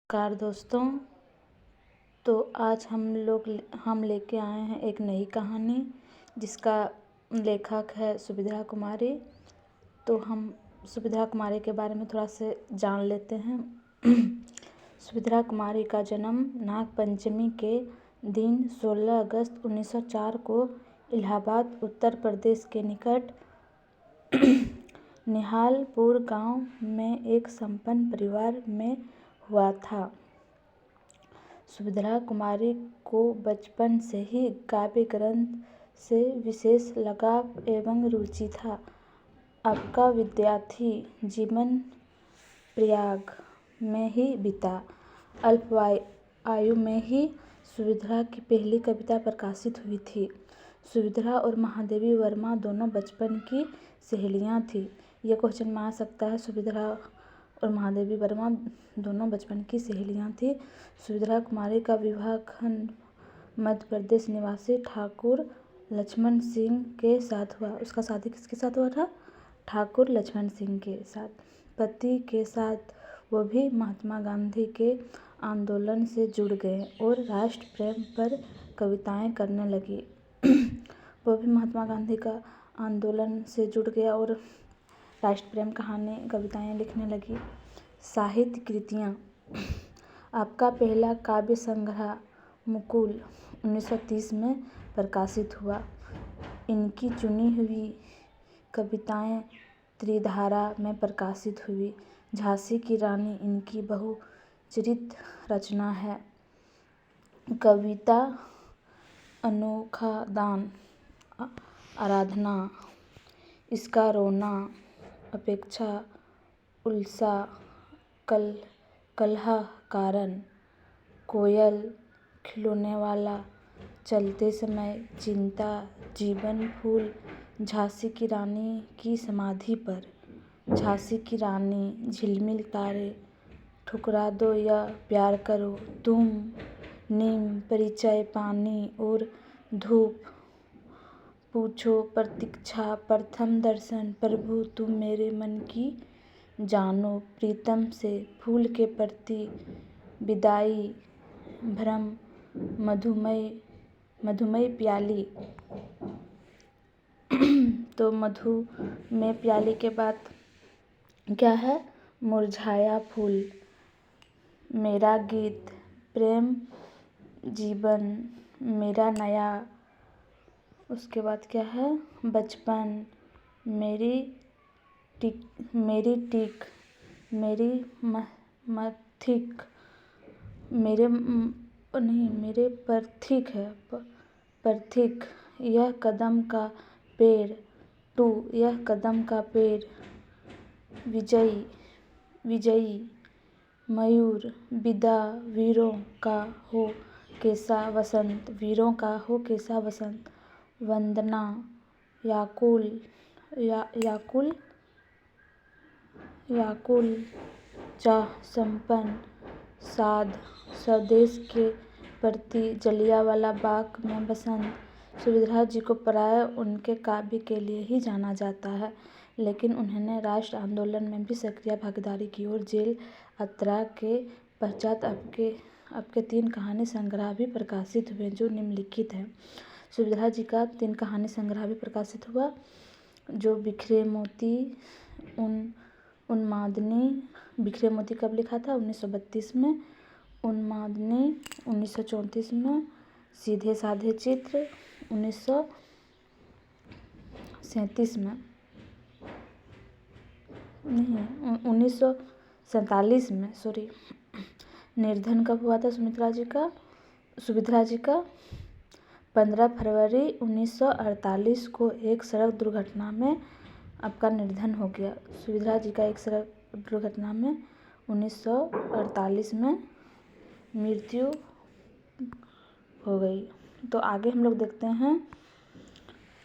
Car दोस्तों, तो आज हम लेके आए हैं एक नई कहानी जिसका लेखक है सुभद्रा कुमारी। तो हम सुभद्रा कुमारी के बारे में थोड़ा से जान लेते हैं। सुभद्रा कुमारी का जन्म नाग पंचमी के दिन 16 अगस्त 1904 को इलाहाबाद उत्तर प्रदेश के निकट निहालपुर गांव में एक संपन्न परिवार में हुआ था। सुभद्रा कुमारी को बचपन से ही काव्य ग्रंथ से विशेष लगाव एवं रुचि था। आपका विद्यार्थी जीवन प्रयाग में ही बीता। अल्प आयु में ही सुभद्रा की पहली कविता प्रकाशित हुई थी। सुभद्रा और महादेवी वर्मा दोनों बचपन की सहेलियां थीं। यह क्वेश्चन में आ सकता है, सुभद्रा और महादेवी वर्मा दोनों बचपन की सहेलियां थीं। सुभद्रा कुमारी का विवाह खंड मध्य प्रदेश निवासी ठाकुर लक्ष्मण सिंह के साथ हुआ। उसका शादी किसके साथ हुआ था? ठाकुर लक्ष्मण सिंह के साथ। पति के साथ वो भी महात्मा गांधी के आंदोलन से जुड़ गए और राष्ट्र प्रेम पर कविताएं करने लगी। वो भी महात्मा गांधी का आंदोलन से जुड़ गया और राष्ट्र प्रेम कविताएं लिखने लगी। साहित्य कृतियाँ। आपका पहला काव्य संग्रह मुकुल 1930 में प्रकाशित हुआ। इनकी चुनी हुई कविताएं त्रिधारा में प्रकाशित हुई। झांसी की रानी इनकी बहुचरित रचना है। कविता अनोखा दान, आराधना, इसका रोना, अपेक्षा, उल्सा, कलह कारण, कोयल, खिलौने वाला, चलते समय, चिंता, जीवन फूल, झांसी की रानी की समाधि पर, झांसी की रानी, झिलमिल तारे, ठुकरा दो या प्यार करो, तुम, नीम, परिचय, पानी और धूप, पूछो, प्रतीक्षा, प्रथम दर्शन, प्रभु तुम मेरे मन की जानो, प्रीतम से, फूल के प्रति, विदाई, भ्रम, मधुमय प्याली। तो मधु में प्याली के बाद क्या है? मुरझाया फूल, मेरा गीत, प्रेम जीवन, मेरा नया। उसके बाद क्या है? बचपन, मेरी टिक, मेरी मथिक, मेरे प्रथिक है, प्रथिक, यह कदम का पेड़, टू, यह कदम का पेड़, विजयी, मयूर, विदा, वीरों का हो कैसा वसंत, वीरों का हो कैसा वसंत, वंदना, याकुल, चाह, संपन्न, साध, स्वदेश के प्रति, जलियांवाला बाग में बसंत। सुभद्रा जी को प्राय उनके काव्य के लिए ही जाना जाता है, लेकिन उन्होंने राष्ट्र आंदोलन में भी सक्रिय भागीदारी की और जेल यात्रा के पश्चात आपके 3 कहानी संग्रह भी प्रकाशित हुए जो निम्नलिखित हैं। सुभद्रा जी का 3 कहानी संग्रह भी प्रकाशित हुआ, जो बिखरे मोती, उन्मादनी। बिखरे मोती कब लिखा था? 1932 में। उन्मादनी 1934 में। सीधे साधे चित्र 1937 में, नहीं 1947 में, सॉरी। निर्धन कब हुआ था सुभद्रा जी का? 15 फरवरी 1948 को एक सड़क दुर्घटना में आपका निधन हो गया। सुभद्रा जी का एक सड़क दुर्घटना में 1948 में मृत्यु हो गई। तो आगे हम लोग देखते हैं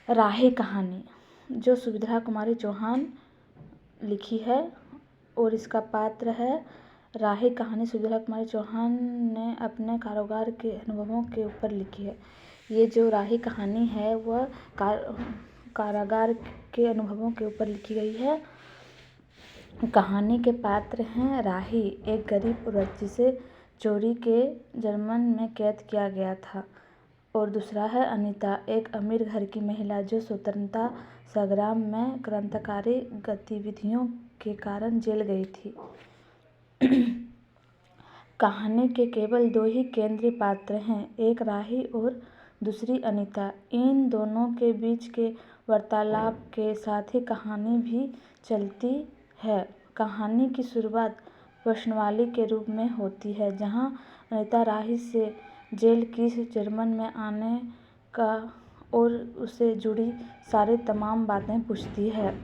राहे कहानी, जो सुभद्रा कुमारी चौहान लिखी है और इसका पात्र है। राहे कहानी सुभद्रा कुमारी चौहान ने अपने कारोबार के अनुभवों के ऊपर लिखी है। ये जो राही कहानी है वह कारागार के अनुभवों के ऊपर लिखी गई है। कहानी के पात्र हैं राही, एक गरीब औरत जिसे चोरी के जुर्म में कैद किया गया था। और दूसरा है अनीता, एक अमीर घर की महिला जो स्वतंत्रता संग्राम में क्रांतिकारी गतिविधियों के कारण जेल गई थी। कहानी के केवल 2 ही केंद्रीय पात्र हैं, एक राही और दूसरी अनीता। इन दोनों के बीच के वार्तालाप के साथ ही कहानी भी चलती है। कहानी की शुरुआत प्रश्नावली के रूप में होती है, जहां अनीता राही से जेल की जुर्म में आने का और उससे जुड़ी सारी तमाम बातें पूछती है।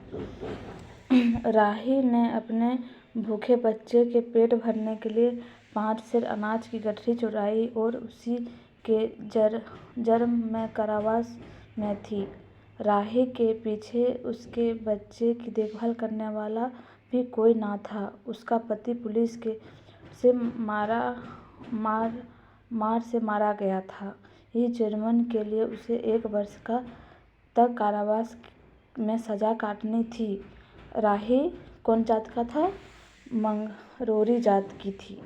राही ने अपने भूखे बच्चे के पेट भरने के लिए 5 सेर अनाज की गठरी चुराई और उसी के जुर्म में कारावास में थी। राही के पीछे उसके बच्चे की देखभाल करने वाला भी कोई न था। उसका पति पुलिस से मार से मारा गया था। इस जुर्म के लिए उसे 1 वर्ष तक कारावास में सजा काटनी थी। राही कौन जात का था? मंगरोरी जात की थी।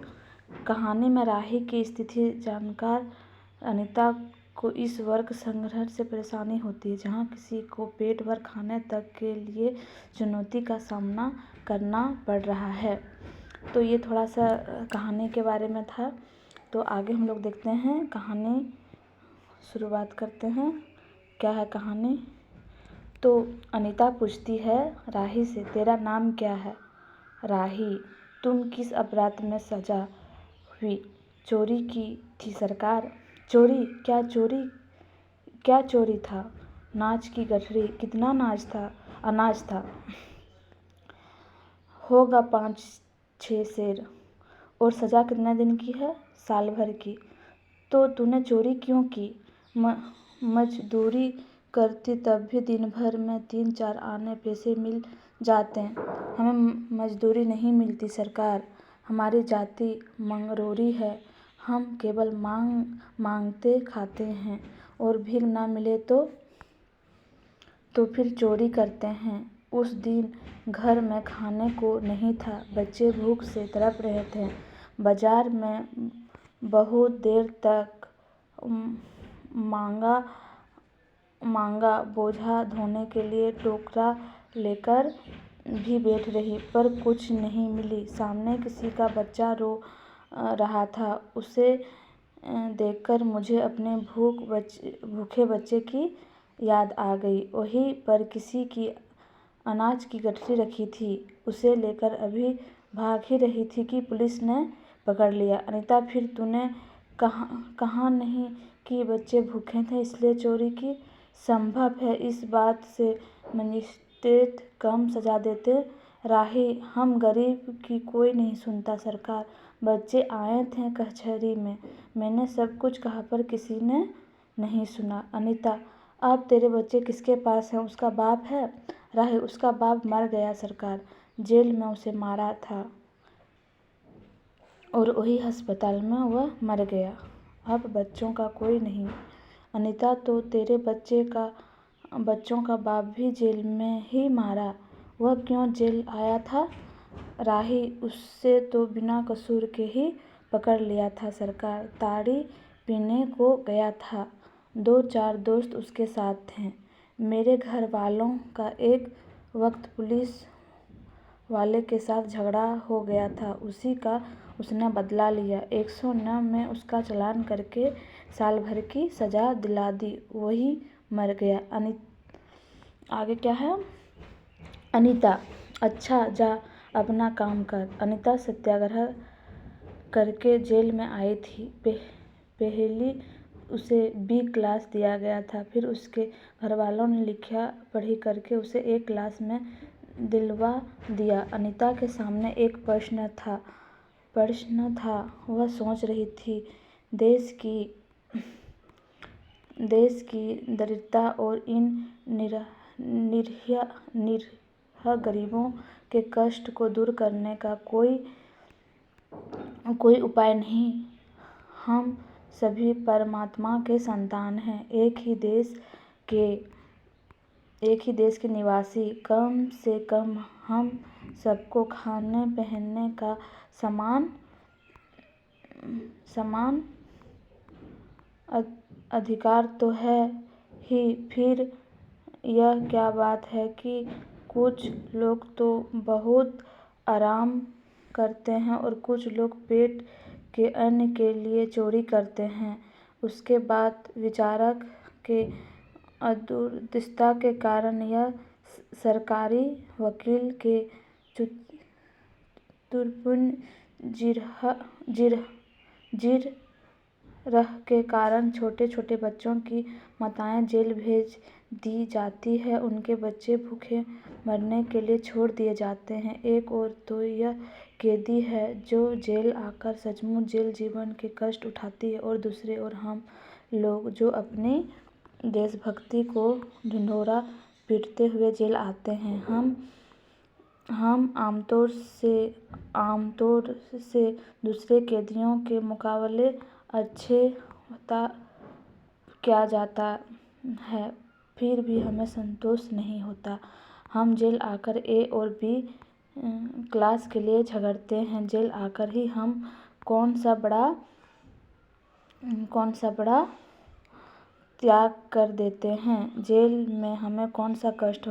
कहानी में राही की स्थिति जानकर अनीता को इस वर्ग संघर्ष से परेशानी होती है, जहाँ किसी को पेट भर खाने तक के लिए चुनौती का सामना करना पड़ रहा है। तो ये थोड़ा सा कहानी के बारे में था। तो आगे हम लोग देखते हैं कहानी, शुरुआत करते हैं। क्या है कहानी? तो अनीता पूछती है राही से, तेरा नाम क्या है? राही, तुम किस अपराध में सजा हुई? चोरी की थी सरकार। चोरी? क्या चोरी था? अनाज की गठरी। कितना अनाज था? होगा 5-6 सेर। और सजा कितने दिन की है? साल भर की। तो तूने चोरी क्यों की? मजदूरी करती तब भी दिन भर में 3-4 आने पैसे मिल जाते। हमें मजदूरी नहीं मिलती सरकार। हमारी जाति मंगरोरी है। हम केवल मांगते खाते हैं और भीख न मिले तो फिर चोरी करते हैं। उस दिन घर में खाने को नहीं था, बच्चे भूख से तड़प रहे थे। बाजार में बहुत देर तक मांगा बोझा ढोने के लिए टोकरा लेकर भी बैठ रही, पर कुछ नहीं मिली। सामने किसी का बच्चा रो रहा था। उसे देखकर मुझे अपने भूखे बच्चे की याद आ गई। वहीं पर किसी की अनाज की गठरी रखी थी। उसे लेकर अभी भाग ही रही थी कि पुलिस ने पकड़ लिया। अनीता, फिर तूने कहा नहीं कि बच्चे भूखे थे इसलिए चोरी की? संभव है इस बात से मजिस्ट्रेट कम सजा देते। राही, हम गरीब की कोई नहीं सुनता सरकार। बच्चे आए थे कचहरी में, मैंने सब कुछ कहा पर किसी ने नहीं सुना। अनीता, अब तेरे बच्चे किसके पास हैं? उसका बाप है? राही, उसका बाप मर गया सरकार। जेल में उसे मारा था और वही अस्पताल में वह मर गया। अब बच्चों का कोई नहीं। अनीता, तो तेरे बच्चों का बाप भी जेल में ही मारा। वह क्यों जेल आया था? राही, उससे तो बिना कसूर के ही पकड़ लिया था सरकार। ताड़ी पीने को गया था। 2-4 दोस्त उसके साथ थे। मेरे घर वालों का एक वक्त पुलिस वाले के साथ झगड़ा हो गया था, उसी का उसने बदला लिया। 109 में उसका चालान करके साल भर की सजा दिला दी, वही मर गया। आगे क्या है? अनीता, अच्छा जा अपना काम कर। अनीता सत्याग्रह करके जेल में आई थी। पहली उसे B क्लास दिया गया था, फिर उसके घरवालों ने लिखा पढ़ी करके उसे A क्लास में दिलवा दिया। अनीता के सामने एक प्रश्न था। वह सोच रही थी, देश की दरिद्रता और इन निरीह गरीबों के कष्ट को दूर करने का कोई उपाय नहीं। हम सभी परमात्मा के संतान हैं, एक ही देश के निवासी। कम से कम हम सबको खाने पहनने का सामान समान अधिकार तो है ही, फिर यह क्या बात है कि कुछ लोग तो बहुत आराम करते हैं और कुछ लोग पेट के अन्न के लिए चोरी करते हैं। उसके बाद विचारक के अदूरदर्शिता के कारण यह सरकारी वकील के चतुरपूर्ण जिरह के कारण छोटे छोटे बच्चों की माताएं जेल भेज दी जाती है, उनके बच्चे भूखे मरने के लिए छोड़ दिए जाते हैं। एक ओर तो यह कैदी है जो जेल आकर सचमुच जेल जीवन के कष्ट उठाती है, और दूसरी ओर हम लोग जो अपनी देशभक्ति को ढिंढोरा पीटते हुए जेल आते हैं। हम आमतौर से दूसरे कैदियों के मुकाबले अच्छे किया जाता है, फिर भी हमें संतोष नहीं होता। हम जेल आकर ए और बी क्लास के लिए झगड़ते हैं। जेल आकर ही हम कौन सा बड़ा त्याग कर देते हैं। जेल में हमें कौन सा कष्ट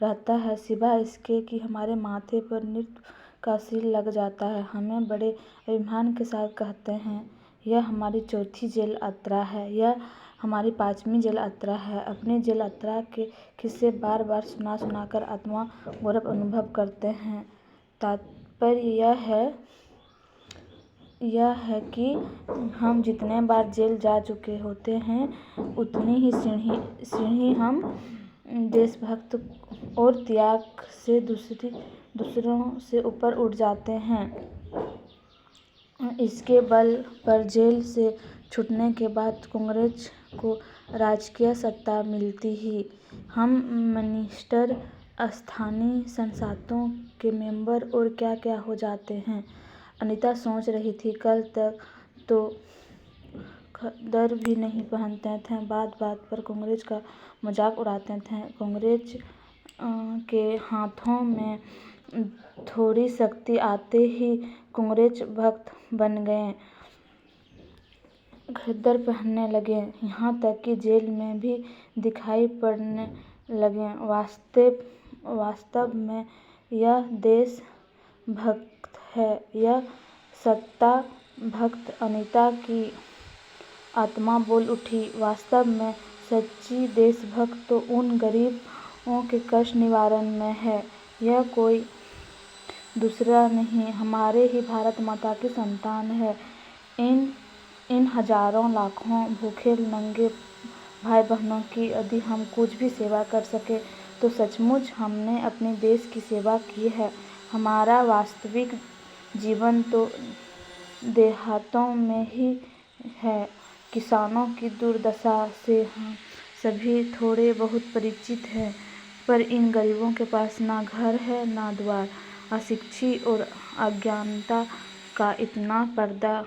रहता है सिवाय इसके कि हमारे माथे पर नृत्य का सिर लग जाता है। हमें बड़े अभिमान के साथ कहते हैं, यह हमारी चौथी जेल यात्रा है, यह हमारी 5वीं जेल यात्रा है। अपनी जेल यात्रा के किस्से बार बार सुना कर आत्मा गौरव अनुभव करते हैं। तात्पर्य यह है कि हम जितने बार जेल जा चुके होते हैं, उतनी ही सीढ़ी हम देशभक्त और त्याग से दूसरों से ऊपर उठ जाते हैं। इसके बल पर जेल से छूटने के बाद कांग्रेस को राजकीय सत्ता मिलती ही हम मिनिस्टर, स्थानीय संसदों के मेंबर और क्या क्या हो जाते हैं। अनीता सोच रही थी, कल तक तो खद्दर भी नहीं पहनते थे, बात बात पर कांग्रेस का मजाक उड़ाते थे। कांग्रेस के हाथों में थोड़ी शक्ति आते ही कांग्रेस भक्त बन गए, खद्दर पहनने लगे, यहाँ तक कि जेल में भी दिखाई पड़ने लगे। वास्तव में यह देश भक्त है, यह सत्ता भक्त। अनीता की आत्मा बोल उठी, वास्तव में सच्ची देशभक्त तो उन गरीबों के कष्ट निवारण में है। यह कोई दूसरा नहीं, हमारे ही भारत माता की संतान है। इन हजारों लाखों भूखे नंगे भाई बहनों की यदि हम कुछ भी सेवा कर सके तो सचमुच हमने अपने देश की सेवा की है। हमारा वास्तविक जीवन तो देहातों में ही है। किसानों की दुर्दशा से हम सभी थोड़े बहुत परिचित हैं, पर इन गरीबों के पास ना घर है ना द्वार। अशिक्षित और अज्ञानता का इतना पर्दा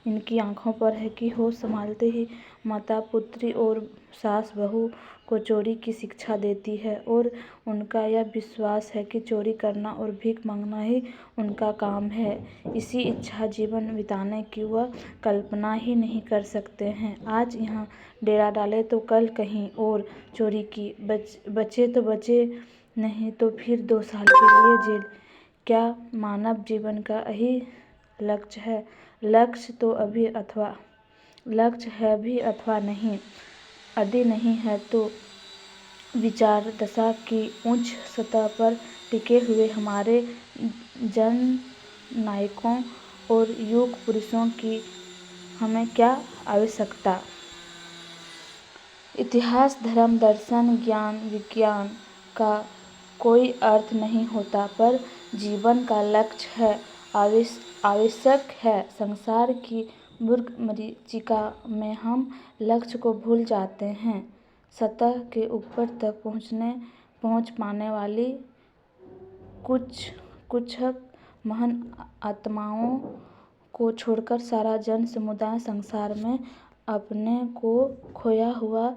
इनकी आंखों पर है कि होश संभालते ही माता पुत्री और सास बहू को चोरी की शिक्षा देती है, और उनका यह विश्वास है कि चोरी करना और भीख मांगना ही उनका काम है। इसी इच्छा जीवन बिताने की वह कल्पना ही नहीं कर सकते हैं। आज यहाँ डेरा डाले तो कल कहीं और चोरी की, बचे तो बचे, नहीं तो फिर 2 साल के लिए जेल। क्या मानव जीवन का यही लक्ष्य है? लक्ष्य है भी अथवा नहीं। यदि नहीं है तो विचारदशा की उच्च सतह पर टिके हुए हमारे जननायकों और युग पुरुषों की हमें क्या आवश्यकता? इतिहास, धर्म, दर्शन, ज्ञान, विज्ञान का कोई अर्थ नहीं होता, पर जीवन का लक्ष्य है, आवश्यक है। संसार की मूर्ख मरीचिका में हम लक्ष्य को भूल जाते हैं। सतह के ऊपर तक पहुँच पाने वाली कुछ महान आत्माओं को छोड़कर सारा जन समुदाय संसार में अपने को खोया हुआ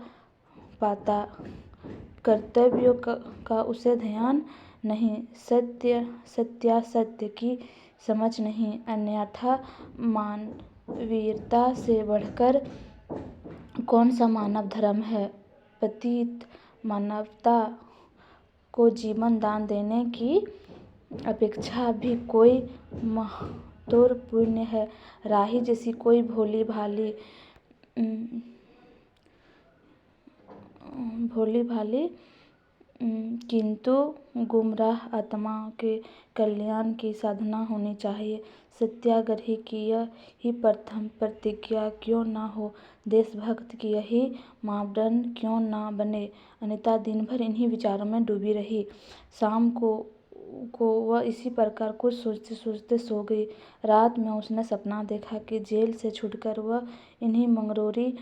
पाता। कर्तव्यों का उसे ध्यान नहीं, सत्यासत्य की समझ नहीं, अन्यथा वीरता से बढ़कर कौन सा मानव धर्म है। पतित मानवता को जीवन दान देने की अपेक्षा भी कोई महत्तोर पुण्य है। राही जैसी कोई भोली भाली किंतु गुमराह आत्मा के कल्याण की साधना होनी चाहिए। सत्याग्रही की यही प्रथम प्रतिज्ञा क्यों न हो, देशभक्त की यही मापदंड क्यों न बने। अनीता दिन भर इन्हीं विचारों में डूबी रही। शाम को वह इसी प्रकार कुछ सोचते सोचते सो गई। रात में उसने सपना देखा कि जेल से छूटकर वह इन्हीं मंगरोरी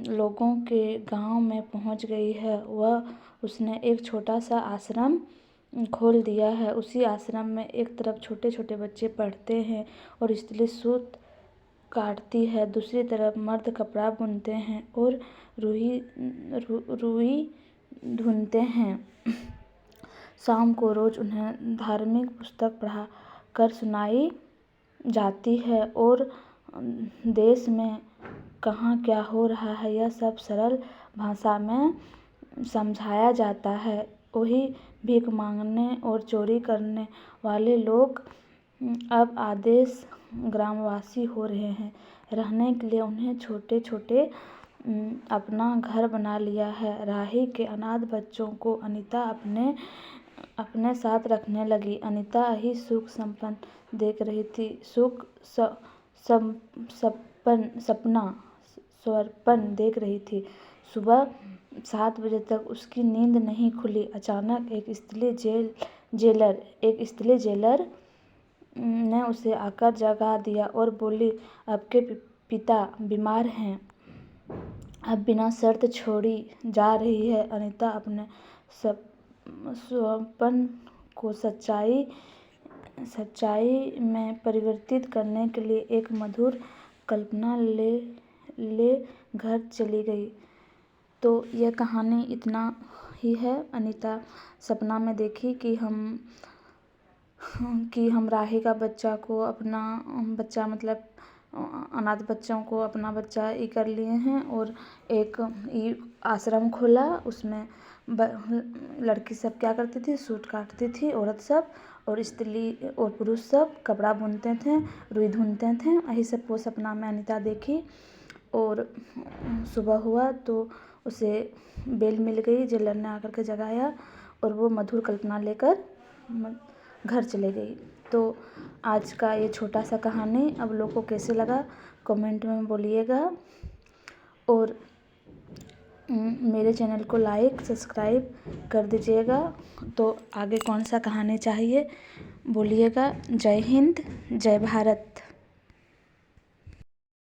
लोगों के गांव में पहुंच गई है। उसने एक छोटा सा आश्रम खोल दिया है। उसी आश्रम में एक तरफ छोटे छोटे बच्चे पढ़ते हैं और स्त्री सूत काटती है, दूसरी तरफ मर्द कपड़ा बुनते हैं और रुई धुनते हैं। शाम को रोज उन्हें धार्मिक पुस्तक पढ़ा कर सुनाई जाती है और देश में कहाँ क्या हो रहा है यह सब सरल भाषा में समझाया जाता है। वही भीख मांगने और चोरी करने वाले लोग अब आदेश ग्रामवासी हो रहे हैं। रहने के लिए उन्हें छोटे छोटे अपना घर बना लिया है। राही के अनाथ बच्चों को अनीता अपने साथ रखने लगी। अनीता ही सुख संपन्न देख रही थी, सुख स्वप्न देख रही थी। सुबह 7 बजे तक उसकी नींद नहीं खुली। अचानक एक स्त्री जेलर ने उसे आकर जगा दिया और बोली, आपके पिता बीमार हैं, अब बिना शर्त छोड़ी जा रही है। अनीता अपने स्वप्न को सच्चाई में परिवर्तित करने के लिए एक मधुर कल्पना ले घर चली गई। तो यह कहानी इतना ही है। अनीता सपना में देखी कि हम राही का बच्चा को अपना बच्चा मतलब अनाथ बच्चों को अपना बच्चा ही कर लिए हैं और एक आश्रम खोला। उसमें लड़की सब क्या करती थी, सूट काटती थी औरत सब, और स्त्री और पुरुष सब कपड़ा बुनते थे, रुई धुनते थे। यही सब वो सपना में अनीता देखी। और सुबह हुआ तो उसे बेल मिल गई, जेलर ने आकर के जगाया और वो मधुर कल्पना लेकर घर चले गई। तो आज का ये छोटा सा कहानी अब लोग को कैसे लगा कमेंट में बोलिएगा। और मेरे चैनल को लाइक सब्सक्राइब कर दीजिएगा। तो आगे कौन सा कहानी चाहिए बोलिएगा। जय हिंद, जय भारत।